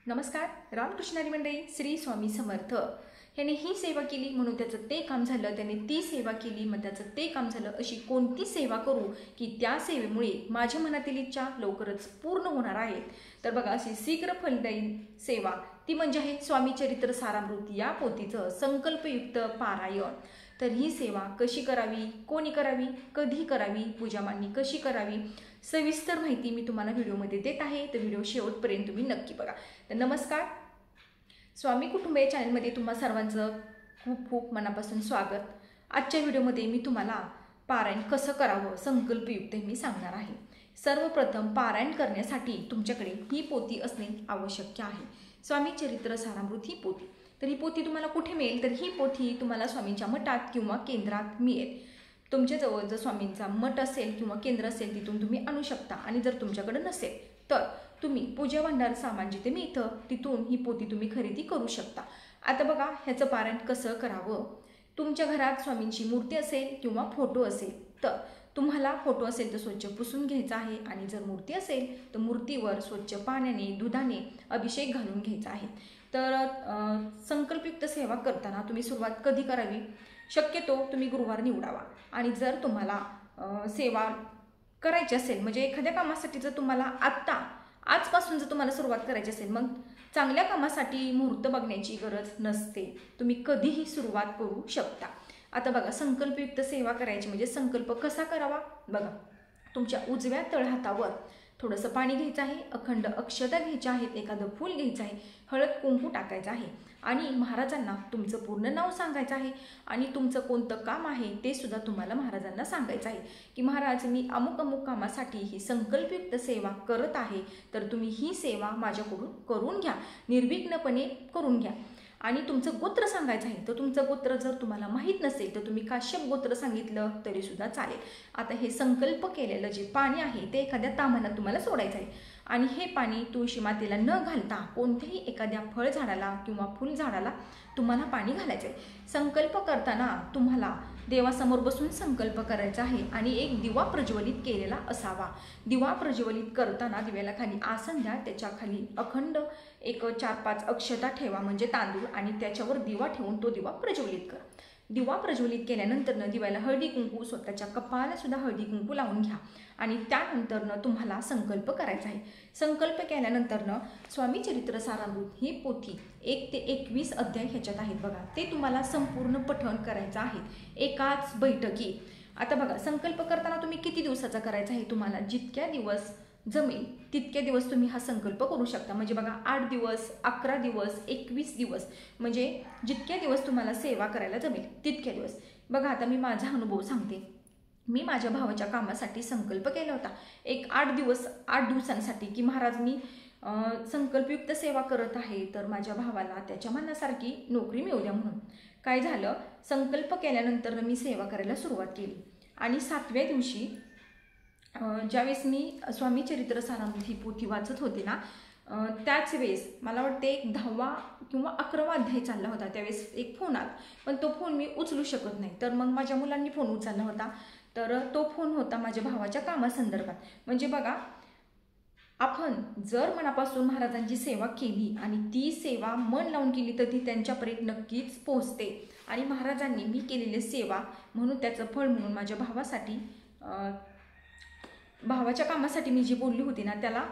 नमस्कार. रामकृष्णारी मंडळी, श्री स्वामी समर्थ. याने ही सेवा केली म्हणून त्याचं ते काम झालं, त्याने ती सेवा केली मग त्याचं ते काम झालं. अशी कोणती सेवा करू की त्या सेवेमुळे माझ्या मनातील इच्छा लवकरच पूर्ण होणार आहेत? तर बघा, अशी शीघ्र फलदायी सेवा ती म्हणजे आहे स्वामी चरित्र सारामृत या पोथीचं संकल्पयुक्त पारायण. तर ही सेवा कशी करावी, कोणी करावी, कधी करावी, पूजा मांडणी कशी करावी, सविस्तर माहिती मी तुम्हाला व्हिडिओमध्ये देत आहे. तर व्हिडिओ शेवटपर्यंत तुम्ही नक्की बघा. तर नमस्कार, स्वामी कुटुंब या चॅनलमध्ये तुम्हा सर्वांचं खूप खूप मनापासून स्वागत. आजच्या व्हिडिओमध्ये मी तुम्हाला पारायण कसं करावं संकल्पयुक्त मी सांगणार आहे. सर्वप्रथम पारायण करण्यासाठी तुमच्याकडे ही पोथी असणे आवश्यक आहे, स्वामी चरित्र सारामृत ही पोथी. तर ही पोथी तुम्हाला कुठे मिळेल? तर ही पोथी तुम्हाला स्वामींच्या मठात किंवा केंद्रात मिळेल. तुमच्याजवळ जर स्वामींचा मठ असेल किंवा केंद्र असेल तिथून तुम्ही आणू शकता, आणि जर तुमच्याकडे नसेल तर तुम्ही पूजा भांडार सामान जिथे मिळतं तिथून ही पोथी तुम्ही खरेदी करू शकता. आता बघा, ह्याचं पारायण कसं करावं. तुमच्या घरात स्वामींची मूर्ती असेल किंवा फोटो असेल तर तुम्हाला फोटो असेल तर स्वच्छ पुसून घ्यायचा आहे, आणि जर मूर्ती असेल तर मूर्तीवर स्वच्छ पाण्याने दुधाने अभिषेक घालून घ्यायचा आहे. तर संकल्पयुक्त सेवा करताना तुम्ही सुरुवात कधी करावी? शक्यतो तुम्ही गुरुवार निवडावा. आणि जर तुम्हाला सेवा करायची असेल म्हणजे एखाद्या कामासाठी जर तुम्हाला आजपासून जर तुम्हाला सुरुवात करायची असेल, मग चांगल्या कामासाठी मुहूर्त बघण्याची गरज नसते, तुम्ही कधीही सुरुवात करू शकता. आता बघा, संकल्पयुक्त सेवा करायची म्हणजे संकल्प कसा करावा बघा. तुमच्या उजव्या तळहातावर थोडंसं पाणी घ्यायचं आहे, अखंड अक्षता घ्यायच्या आहेत, एखादं फूल घ्यायचं आहे, हळद कुंकू टाकायचं आहे, आणि महाराजांना तुमचं पूर्ण नाव सांगायचं आहे, आणि तुमचं कोणतं काम आहे ते सुद्धा तुम्हाला महाराजांना सांगायचं आहे की महाराज, मी अमुक अमुक कामासाठी ही संकल्पयुक्त सेवा करत आहे, तर तुम्ही ही सेवा माझ्याकडून करून घ्या, निर्विघ्नपणे करून घ्या. आणि तुमचं गोत्र सांगायचं आहे. तर तुमचं गोत्र जर तुम्हाला माहीत नसेल तर तुम्ही काश्यप गोत्र सांगितलं तरी सुद्धा चालेल. आता हे संकल्प केलेलं जे पाणी आहे ते एखाद्या ताम्हणात तुम्हाला सोडायचं आहे, आणि हे पाणी तुळशी मातेला न घालता कोणत्याही एखाद्या फळझाडाला किंवा फुलझाडाला तुम्हाला पाणी घालायचं आहे. संकल्प करताना तुम्हाला देवासमोर बसून संकल्प करायचा आहे, आणि एक दिवा प्रज्वलित केलेला असावा. दिवा प्रज्वलित करताना दिव्याला खाली आसन द्या, त्याच्या खाली अखंड एक 4-5 अक्षता ठेवा म्हणजे तांदूळ, आणि त्याच्यावर दिवा ठेवून तो दिवा प्रज्वलित करा. दिवा प्रज्वलित केल्यानंतर दिव्याला हळदी कुंकू, स्वतःच्या कपाळाला सुद्धा हळदी कुंकू लावून घ्या, आणि त्यानंतर तुम्हाला संकल्प करायचा आहे. संकल्प केल्यानंतर स्वामी चरित्र सारामृत ही पोथी 1 ते 21 अध्याय ह्याच्यात आहेत बघा, ते तुम्हाला संपूर्ण पठण करायचं आहे एकाच बैठकीत. आता बघा, संकल्प करताना तुम्ही किती दिवसाचा करायचा आहे? तुम्हाला जितक्या दिवस जमेल तितक्या दिवस तुम्ही हा संकल्प करू शकता. म्हणजे बघा, 8 दिवस, 11 दिवस, 21 दिवस, म्हणजे जितक्या दिवस तुम्हाला सेवा करायला जमेल तितक्या दिवस. बघा, आता मी माझा अनुभव सांगते. मी माझ्या भावाच्या कामासाठी संकल्प केला होता एक 8 दिवसांसाठी की महाराज, मी संकल्पयुक्त सेवा करत आहे, तर माझ्या भावाला त्याच्या मनासारखी नोकरी मिळू द्या म्हणून. काय झालं, संकल्प केल्यानंतर मी सेवा करायला सुरुवात केली, आणि 7व्या दिवशी ज्यावेळेस मी स्वामी चरित्र सारामृत ही पोथी वाचत होते ना, त्याच वेळेस मला वाटते एक 10वा किंवा 11वा अध्याय चालला होता. त्यावेळेस एक फोन आला, पण तो फोन मी उचलू शकत नाही. तर मग माझ्या मुलांनी फोन उचलला होता, तर तो फोन होता माझ्या भावाच्या कामासंदर्भात. म्हणजे बघा, आपण जर मनापासून महाराजांची सेवा केली आणि ती सेवा मन लावून केली तर ती त्यांच्यापर्यंत नक्कीच पोहोचते. आणि महाराजांनी मी केलेली सेवा म्हणून त्याचं फळ म्हणून माझ्या भावाच्या कामासाठी मी जी बोलली होती ना, त्याला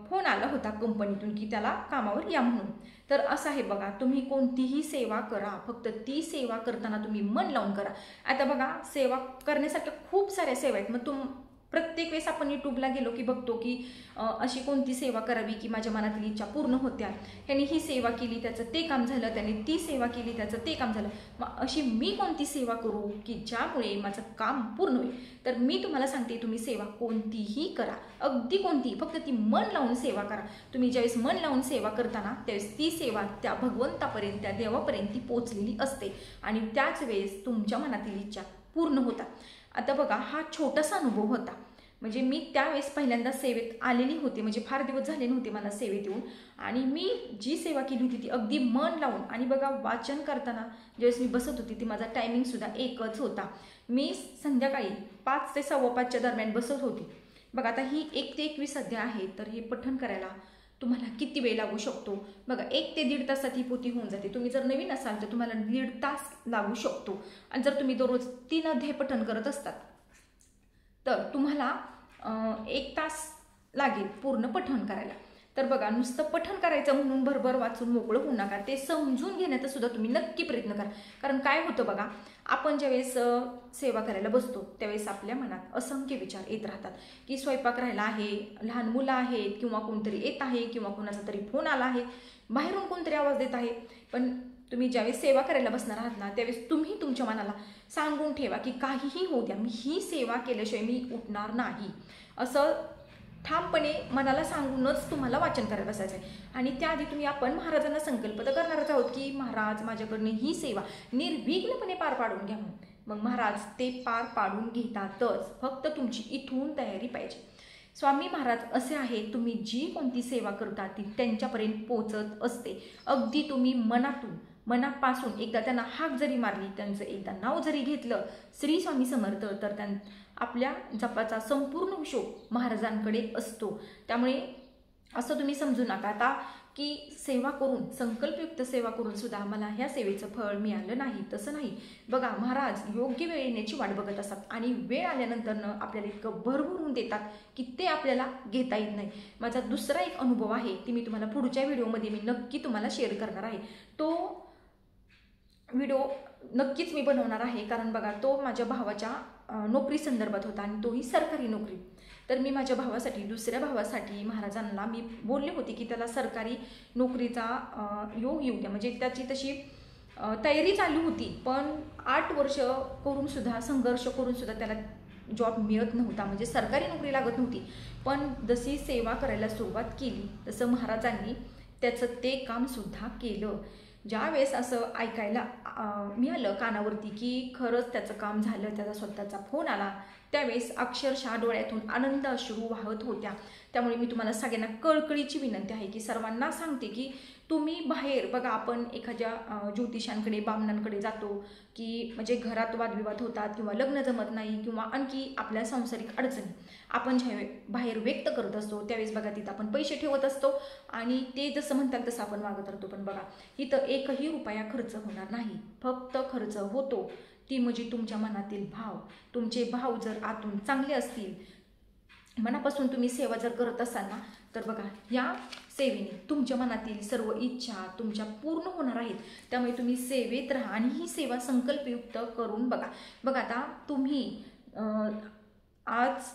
फोन आला होता कंपनीतून की त्याला कामावर या म्हणून. तर असं आहे बघा, तुम्ही कोणतीही सेवा करा, फक्त ती सेवा करताना तुम्ही मन लावून करा. आता बघा, सेवा करण्यासारख्या खूप साऱ्या सेवा आहेत. मग प्रत्येक वेळेस आपण यूट्यूबला गेलो की बघतो की अशी कोणती सेवा करावी की माझ्या मनातील इच्छा पूर्ण होत्या, ह्याने ही सेवा केली त्याचं ते काम झालं, त्याने ती सेवा केली त्याचं ते काम झालं, मग अशी मी कोणती सेवा करू की ज्यामुळे माझं काम पूर्ण होईल? तर मी तुम्हाला सांगते, तुम्ही सेवा कोणतीही करा, अगदी कोणतीही, फक्त ती मन लावून सेवा करा. तुम्ही ज्यावेळेस मन लावून सेवा करताना त्यावेळेस ती सेवा त्या भगवंतापर्यंत, त्या देवापर्यंत ती पोचलेली असते, आणि त्याच वेळेस तुमच्या मनातील इच्छा पूर्ण होतात. आता बघा, हा छोटासा अनुभव होता. म्हणजे मी त्यावेळेस पहिल्यांदा सेवेत आलेली होते, म्हणजे फार दिवस झाले नव्हते मला सेवेत येऊन, आणि मी जी सेवा केली होती ती अगदी मन लावून. आणि बघा, वाचन करताना ज्यावेळेस मी बसत होती ती माझा टायमिंगसुद्धा एकच होता. मी संध्याकाळी 5 ते 5:15च्या दरम्यान बसत होती. बघा, आता ही 1 ते 21 अध्याय आहे, तर हे पठण करायला तुम्हाला किती वेळ लागू शकतो बघा. 1 ते 1.5 तासात ही पोथी होऊन जाते. तुम्ही जर नवीन असाल तर तुम्हाला 1.5 तास लागू शकतो. आणि जर तुम्ही दररोज 3 अध्याय पठण करत असतात तर तुम्हाला 1 तास लागेल पूर्ण पठण करायला. तर बघा, नुसतं पठण करायचं म्हणून भरभर वाचून मोकळं होऊ नका. ते समजून घेण्याचा सुद्धा तुम्ही नक्की प्रयत्न करा. कारण काय होतं बघा, आपण ज्यावेळेस सेवा करायला बसतो त्यावेळेस आपल्या मनात असंख्य विचार येत राहतात की स्वयंपाक राहिला आहे, लहान मुलं आहेत, किंवा कोणतरी येत आहे, किंवा कोणाचा तरी फोन आला आहे, बाहेरून कोणतरी आवाज देत आहे. पण तुम्ही ज्यावेळेस सेवा करायला बसणार आहात ना त्यावेळेस तुम्ही तुमच्या मनाला सांगून ठेवा की काहीही होऊ द्या, मी ही सेवा केल्याशिवाय मी उठणार नाही, असं ठामपणे मनाला सांगूनच तुम्हाला वाचन करायला बसायचं आहे. आणि त्याआधी तुम्ही आपण महाराजांना संकल्प तर करणारच आहोत की महाराज माझ्याकडनं ही सेवा निर्विघ्नपणे पार पाडून घ्या म्हणून. मग महाराज ते पार पाडून घेतातच, फक्त तुमची इथून तयारी पाहिजे. स्वामी महाराज असे आहे, तुम्ही जी कोणती सेवा करता ती त्यांच्यापर्यंत पोहोचत असते. अगदी तुम्ही मनापासून एकदा त्यांना हाक जरी मारली, त्यांचं एकदा नाव जरी घेतलं श्री स्वामी समर्थ, तर आपल्या जपाचा संपूर्ण हिशोब महाराजांकडे असतो. त्यामुळे असं तुम्ही समजू नका आता की सेवा करून, संकल्पयुक्त सेवा करून सुद्धा आम्हाला ह्या सेवेचं फळ मिळालं नाही. तसं नाही बघा, महाराज योग्य वेळ येण्याची वाट बघत असतात आणि वेळ आल्यानंतरनं आपल्याला इतकं भरभरून देतात की ते आपल्याला घेता येत नाही. माझा दुसरा एक अनुभव आहे ती मी तुम्हाला पुढच्या व्हिडिओमध्ये मी नक्की तुम्हाला शेअर करणार आहे. तो व्हिडिओ नक्कीच मी बनवणार आहे, कारण बघा तो माझ्या भावाच्या नोकरी संदर्भात होता आणि तोही सरकारी नोकरी. तर मी माझ्या भावासाठी, दुसऱ्या भावासाठी महाराजांना मी बोलले होते की त्याला सरकारी नोकरीचा योग येऊ द्या. म्हणजे त्याची तशी तयारी चालू होती, पण 8 वर्ष करून सुद्धा, संघर्ष करून सुद्धा त्याला जॉब मिळत नव्हता, म्हणजे सरकारी नोकरी लागत नव्हती. पण जशी सेवा करायला सुरुवात केली तसं महाराजांनी त्याचं ते कामसुद्धा केलं. ज्या वेळेस असं ऐकायला मिळालं कानावरती की खरंच त्याचं काम झालं, त्याचा स्वतःचा फोन आला, त्यावेळेस अक्षरशः डोळ्यातून आनंद अश्रू वाहत होत्या. त्यामुळे मी तुम्हाला सगळ्यांना कळकळीची विनंती आहे की सर्वांना सांगते की तुम्ही बाहेर बघा, आपण एखाद्या ज्योतिषांकडे, बामणांकडे जातो की म्हणजे घरात वादविवाद होतात, किंवा लग्न जमत नाही, किंवा आणखी आपल्या सांसारिक अडचणी आपण ज्या बाहेर व्यक्त करत असतो त्यावेळेस बघा तिथं आपण पैसे ठेवत असतो आणि ते जसं म्हणतात तसं आपण वागत राहतो. पण बघा इथं 1ही रुपया खर्च होणार नाही, फक्त खर्च होतो ती म्हणजे तुमच्या मनातील भाव. तुमचे भाव जर आतून चांगले असतील, मनापासून तुम्ही सेवा जर करत असाल ना, तर बघा या सेवेने तुमच्या मनातील सर्व इच्छा तुमच्या पूर्ण होणार आहेत. त्यामुळे तुम्ही सेवेत राहा आणि ही सेवा संकल्पयुक्त करून बघा. बघा आता तुम्ही आज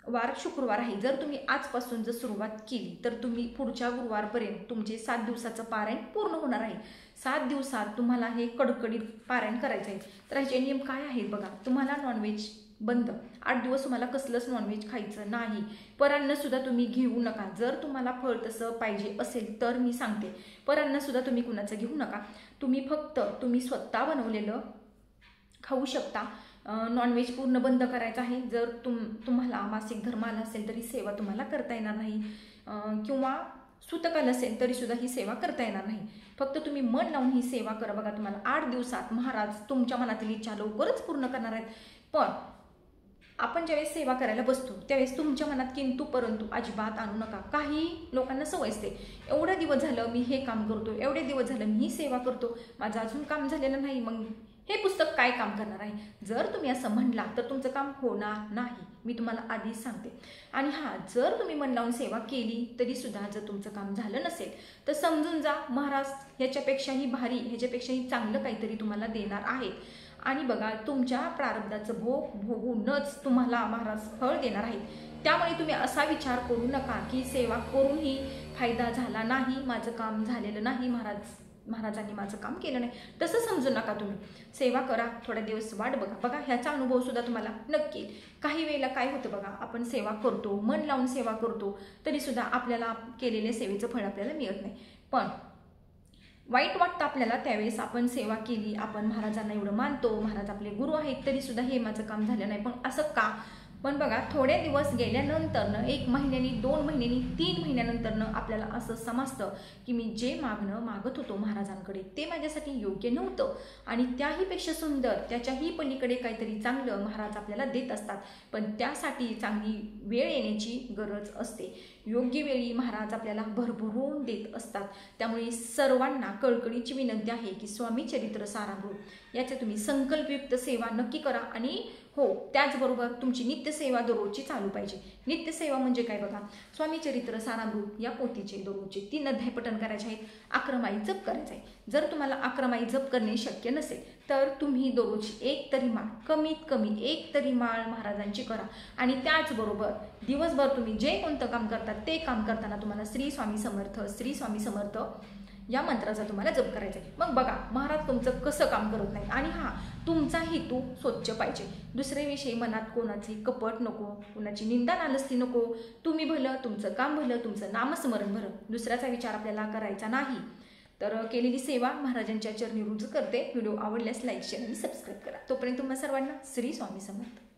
वार शुक्रवार आहे, जर तुम्ही आजपासून जर सुरुवात केली तर तुम्ही पुढच्या गुरुवारपर्यंत तुमचे 7 दिवसाचं पारायण पूर्ण होणार आहे. 7 दिवसात तुम्हाला हे कडकडीत पारायण करायचं आहे. तर ह्याचे नियम काय आहेत बघा, तुम्हाला नॉनव्हेज बंद, 8 दिवस तुम्हाला कसलंच नॉनव्हेज खायचं नाही. परान्नसुद्धा तुम्ही घेऊ नका. जर तुम्हाला फळ तसं पाहिजे असेल तर मी सांगते, परान्नसुद्धा तुम्ही कुणाचं घेऊ नका. तुम्ही फक्त तुम्ही स्वतः बनवलेलं खाऊ शकता. नॉनव्हेज पूर्ण बंद करायचं आहे. जर तुम्हाला मासिक धर्म आला असेल तरी सेवा तुम्हाला करता येणार नाही, किंवा सुतकाल असेल तरी सुद्धा ही सेवा करता येणार नाही. फक्त तुम्ही मन लावून ही सेवा करा. बघा तुम्हाला 8 दिवसात महाराज तुमच्या मनातील इच्छा लवकरच पूर्ण करणार आहेत. पण आपण ज्यावेळेस सेवा करायला बसतो त्यावेळेस तुमच्या मनात किंतु परंतु अजिबात आणू नका. काही लोकांना सवय असते, एवढे दिवस झालं मी हे काम करतो, एवढे दिवस झालं मी ही सेवा करतो, माझं अजून काम झालेलं नाही, मग हे पुस्तक काय काम करणार आहे. जर तुम्ही असं म्हणला तर तुमचं काम होणार नाही, मी तुम्हाला आधीच सांगते. आणि जर तुम्ही मन लावून सेवा केली तरी सुद्धा जर तुमचं काम झालं नसेल तर समजून जा, महाराज ह्याच्यापेक्षाही भारी, ह्याच्यापेक्षाही चांगलं काहीतरी तुम्हाला देणार आहेत. आणि बघा तुमच्या प्रारब्धाचं भोगूनच तुम्हाला महाराज फळ देणार आहेत. त्यामुळे तुम्ही असा विचार करू नका की सेवा करूनही फायदा झाला नाही, माझं काम झालेलं नाही, महाराजांनी माझं काम केलं नाही, तसं समजू नका. तुम्ही सेवा करा, थोडा दिवस वाट बघा. बघा ह्याचा अनुभव सुद्धा तुम्हाला नक्की. काही वेळेला काय होतं बघा, आपण सेवा करतो, मन लावून सेवा करतो, तरी सुद्धा आपल्याला केलेल्या सेवेचं फळ आपल्याला मिळत नाही. पण वाईट वाटतं आपल्याला त्यावेळेस, आपण सेवा केली, आपण महाराजांना एवढं मानतो, महाराज आपले गुरु आहेत, तरी सुद्धा हे माझं काम झालं नाही. पण असं का? पण बघा थोडे दिवस गेल्यानंतरनं, 1 महिन्यानी, 2 महिन्यानी, 3 महिन्यानंतरनं आपल्याला असं समजतं की मी जे मागत होतो महाराजांकडे ते माझ्यासाठी योग्य नव्हतं, आणि त्याहीपेक्षा सुंदर, त्याच्याही पलीकडे काहीतरी चांगलं महाराज आपल्याला देत असतात. पण त्यासाठी चांगली वेळ येण्याची गरज असते. योग्य वेळी महाराज आपल्याला भरभरून देत असतात. त्यामुळे सर्वांना कळकळीची विनंती आहे की स्वामी चरित्र सारामृत याचे तुम्ही संकल्पयुक्त सेवा नक्की करा. आणि हो, त्याचबरोबर तुमची नित्यसेवा दररोजची चालू पाहिजे. नित्यसेवा म्हणजे काय बघा, स्वामी चरित्र सारामृत या पोथीचे दररोजचे 3 अध्याय पठण करायचे आहेत, 11 माळी जप करायचा आहे. जर तुम्हाला 11 माळी जप करणे शक्य नसेल तर तुम्ही दररोज एक तरी माळ, कमीत कमी एक तरी माळ महाराजांची करा. आणि त्याचबरोबर दिवसभर तुम्ही जे कोणतं काम करतात ते काम करताना तुम्हाला श्री स्वामी समर्थ, श्री स्वामी समर्थ या मंत्राचा तुम्हाला जप करायचा आहे. मग बघा महाराज तुमचं कसं काम करत नाही. आणि हा, तुमचा हेतू स्वच्छ पाहिजे. दुसऱ्याविषयी मनात कोणाची कपट नको, कोणाची निंदा नालस्ती नको. तुम्ही भलं, तुमचं काम भलं, तुमचं नामस्मरण भलं, दुसऱ्याचा विचार आपल्याला करायचा नाही. तर केलेली सेवा महाराजांच्या चरणी रुजू करते. व्हिडिओ आवडल्यास लाईक, शेअर आणि सबस्क्राईब करा. तोपर्यंत तुम्हा सर्वांना श्री स्वामी समर्थ.